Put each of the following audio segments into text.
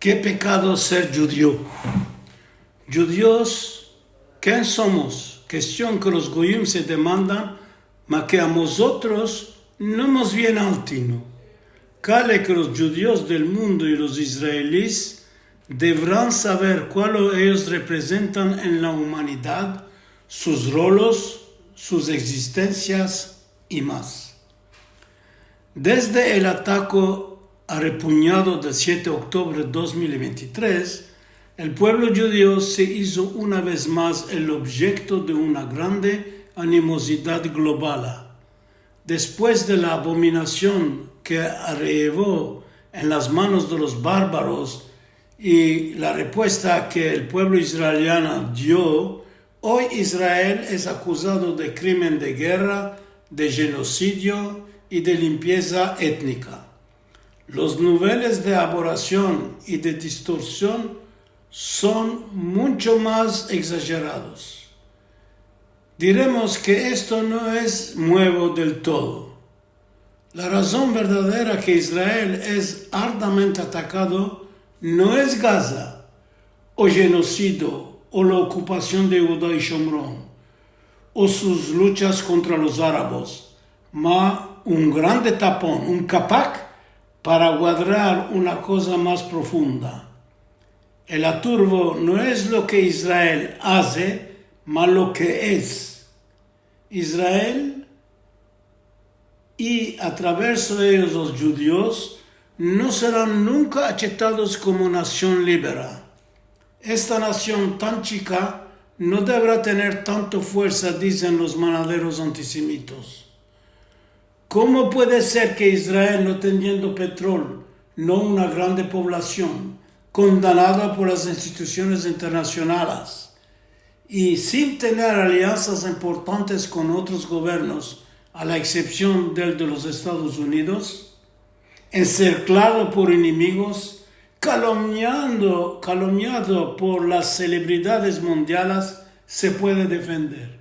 Qué pecado ser judío. Judíos, ¿quién somos? Cuestión que los goyim se demandan, mas que a nosotros no nos viene al tino. Cale que los judíos del mundo y los israelíes deberán saber cuál ellos representan en la humanidad, sus roles, sus existencias y más. Desde el ataque repugnado del 7 de octubre de 2023, el pueblo judío se hizo una vez más el objeto de una grande animosidad global. Después de la abominación que arregló en las manos de los bárbaros y la respuesta que el pueblo israeliano dio, hoy Israel es acusado de crimen de guerra, de genocidio y de limpieza étnica. Los niveles de aberración y de distorsión son mucho más exagerados. Diremos que esto no es nuevo del todo. La razón verdadera que Israel es arduamente atacado no es Gaza, o genocidio, o la ocupación de Judá y Shomrón, o sus luchas contra los árabes, mas un grande tapón, un capac, para guardar una cosa más profunda. El aturbo no es lo que Israel hace, mas lo que es. Israel y a través de ellos los judíos no serán nunca aceptados como nación libre. Esta nación tan chica no deberá tener tanta fuerza, dicen los manaderos antisemitas. ¿Cómo puede ser que Israel, no teniendo petróleo, no una grande población, condenada por las instituciones internacionales y sin tener alianzas importantes con otros gobiernos, a la excepción del de los Estados Unidos, encerclado por enemigos, calumniado por las celebridades mundiales, se puede defender?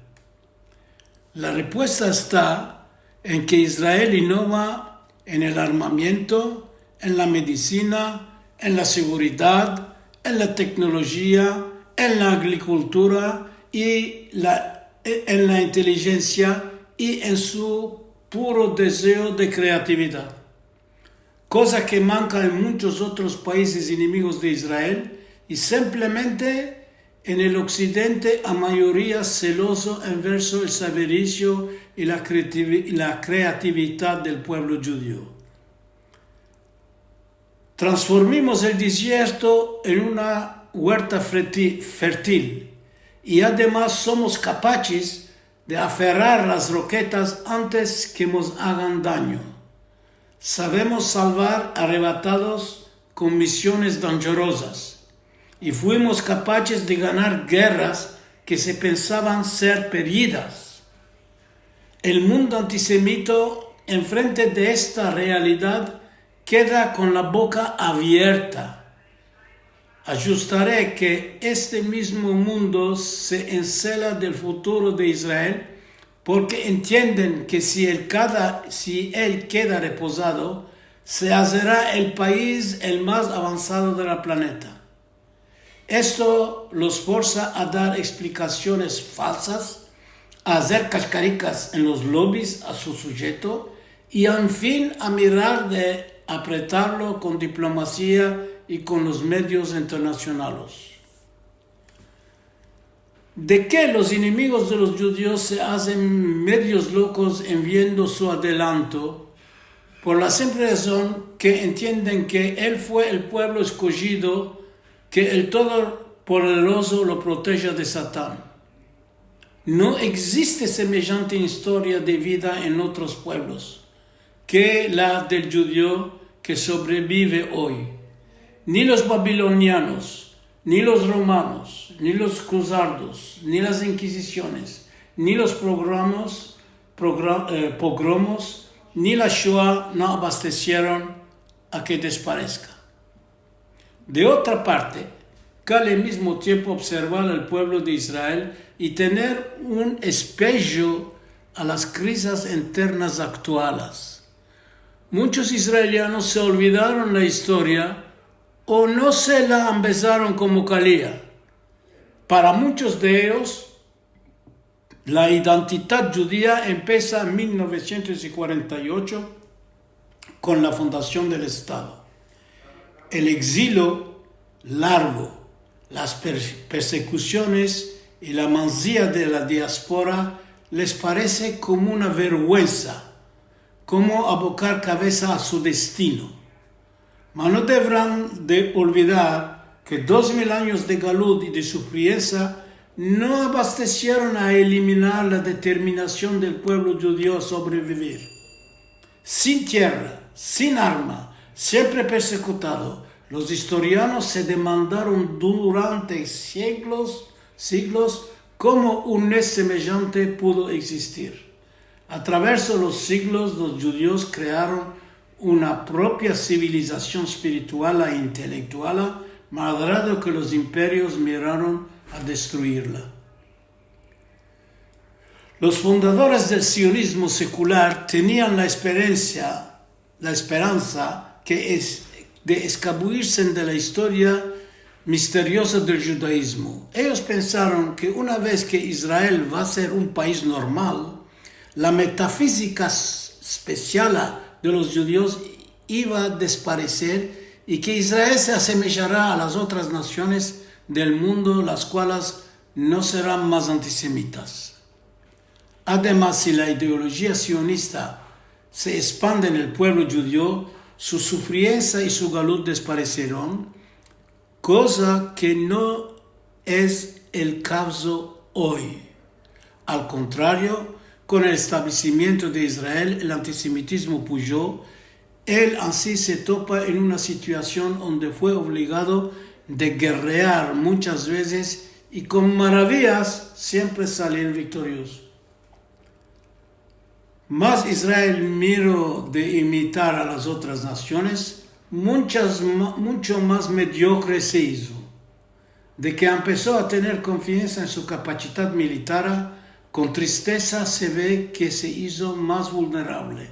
La respuesta está en que Israel innova en el armamento, en la medicina, en la seguridad, en la tecnología, en la agricultura y en la inteligencia y en su puro deseo de creatividad. Cosa que manca en muchos otros países enemigos de Israel y simplemente en el occidente a mayoría celoso en verso el sabericio y la creatividad del pueblo judío. Transformemos el desierto en una huerta fértil y además somos capaces de aferrar las roquetas antes que nos hagan daño. Sabemos salvar arrebatados con misiones dangerosas y fuimos capaces de ganar guerras que se pensaban ser perdidas. El mundo antisemita, enfrente de esta realidad, queda con la boca abierta. Ajustaré que este mismo mundo se encela del futuro de Israel porque entienden que si él queda reposado, se hará el país el más avanzado del planeta. Esto los forza a dar explicaciones falsas, a hacer cascaricas en los lobbies a su sujeto y en fin a mirar de apretarlo con diplomacia y con los medios internacionales. ¿De qué los enemigos de los judíos se hacen medios locos en viendo su adelanto? Por la simple razón que entienden que él fue el pueblo escogido, que el Todopoderoso lo protege de Satán. No existe semejante historia de vida en otros pueblos que la del judío que sobrevive hoy. Ni los babilonianos, ni los romanos, ni los cruzados, ni las inquisiciones, ni los pogromos, ni la Shoah no abastecieron a que desaparezca. De otra parte, cabe al mismo tiempo observar al pueblo de Israel y tener un espejo a las crisis internas actuales. Muchos israelianos se olvidaron la historia o no se la empezaron como calía. Para muchos de ellos, la identidad judía empieza en 1948 con la fundación del Estado. El exilio largo, las persecuciones y la mancilla de la diáspora les parece como una vergüenza, como abocar cabeza a su destino. Mas no deberán de olvidar que 2000 años de galut y de sufriencia no abastecieron a eliminar la determinación del pueblo judío a sobrevivir. Sin tierra, sin arma, siempre persecutado, los historianos se demandaron durante siglos cómo un semejante pudo existir. A través de los siglos, los judíos crearon una propia civilización espiritual e intelectual, malgrado que los imperios miraron a destruirla. Los fundadores del sionismo secular tenían la esperanza de escabullirse de la historia misteriosa del judaísmo. Ellos pensaron que una vez que Israel va a ser un país normal, la metafísica especial de los judíos iba a desaparecer y que Israel se asemejará a las otras naciones del mundo, las cuales no serán más antisemitas. Además, si la ideología sionista se expande en el pueblo judío, su sufriencia y su galut desaparecerán, cosa que no es el caso hoy. Al contrario, con el establecimiento de Israel, el antisemitismo puyó. Él así se topa en una situación donde fue obligado de guerrear muchas veces y con maravillas siempre salir victorioso. Más Israel miró de imitar a las otras naciones, mucho más mediocre se hizo. De que empezó a tener confianza en su capacidad militar, con tristeza se ve que se hizo más vulnerable.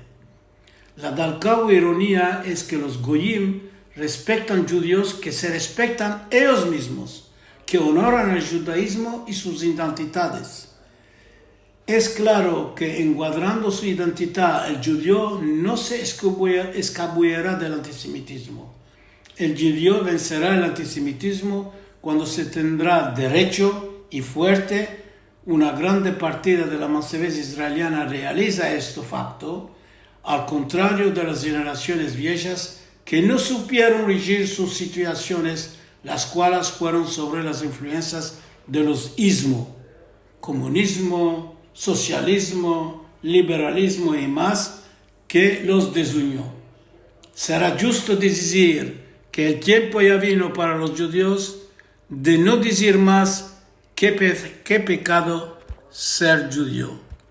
La dalcao ironía es que los goyim respetan judíos que se respetan ellos mismos, que honoran el judaísmo y sus identidades. Es claro que encuadrando su identidad, el judío no se escabullirá del antisemitismo. El judío vencerá el antisemitismo cuando se tendrá derecho y fuerte. Una grande partida de la masovería israeliana realiza este facto, al contrario de las generaciones viejas que no supieron regir sus situaciones, las cuales fueron sobre las influencias de los ismos, comunismo, socialismo, liberalismo y más, que los desunió. Será justo decir que el tiempo ya vino para los judíos de no decir más qué pecado ser judío.